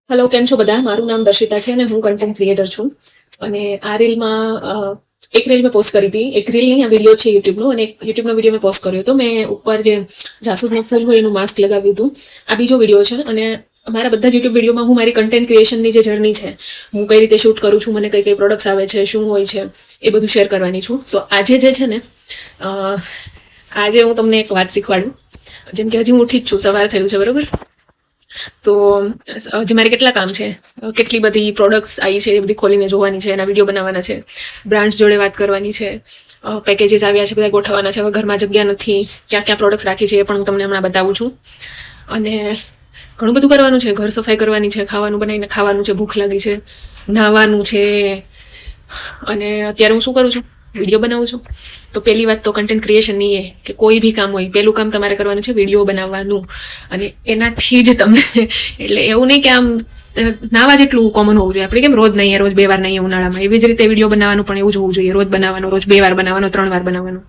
Hello, કેમ છો બધા? મારું નામ દર્શિતા છે અને હું કન્ટેન્ટ ક્રિએટર છું. અને આ રીલમાં એક રીલ મેં પોસ્ટ કરી હતી. એક રીલ નહીં, આ વિડીયો છે યુટ્યુબનો, અને એક યુટ્યુબનો વિડીયો મેં પોસ્ટ કર્યો હતો. મેં ઉપર જે જાસૂદનું ફૂલ હોય એનું માસ્ક લગાવ્યું હતું. આ બીજો વિડીયો છે. અને મારા બધા જ યુટ્યુબ વિડીયોમાં હું મારી કન્ટેન્ટ ક્રિએશનની જે જર્ની છે, હું કઈ રીતે શૂટ કરું છું, મને કઈ કઈ પ્રોડક્ટ્સ આવે છે, શું હોય છે, એ બધું શેર કરવાની છું. તો આજે જે છે ને, આજે હું તમને એક વાત શીખવાડું. જેમ કે હજી હું ઉઠી જ છું, સવાર થયું છે, બરોબર? તો હજી મારે કેટલા કામ છે, કેટલી બધી પ્રોડક્ટ્સ આવી છે, એ બધી ખોલીને જોવાની છે, એના વિડીયો બનાવવાના છે, બ્રાન્ડ્સ જોડે વાત કરવાની છે, પેકેજીસ આવ્યા છે, બધા ગોઠવવાના છે. હવે ઘરમાં જગ્યા નથી, ક્યાં ક્યાં પ્રોડક્ટ્સ રાખી છે એ પણ હું તમને હમણાં બતાવું છું. અને ઘણું બધું કરવાનું છે. ઘર સફાઈ કરવાની છે, ખાવાનું બનાવીને ખાવાનું છે, ભૂખ લાગી છે, નાહવાનું છે. અને અત્યારે હું શું કરું છું? વિડીયો બનાવું છું. તો પહેલી વાત તો કન્ટેન્ટ ક્રિએશનની એ કે કોઈ બી કામ હોય, પહેલું કામ તમારે કરવાનું છે વિડીયો બનાવવાનું. અને એનાથી જ તમને એટલે એવું નહીં કે આમ નાવા જેટલું કોમન હોવું જોઈએ. આપણે કેમ રોજ નહીં, રોજ 2 વાર નહીં ઉનાળામાં, એવી જ રીતે વિડીયો બનાવવાનું પણ એવું જ હોવું જોઈએ. રોજ બનાવવાનો, રોજ 2 વાર બનાવવાનો, 3 વાર બનાવવાનો.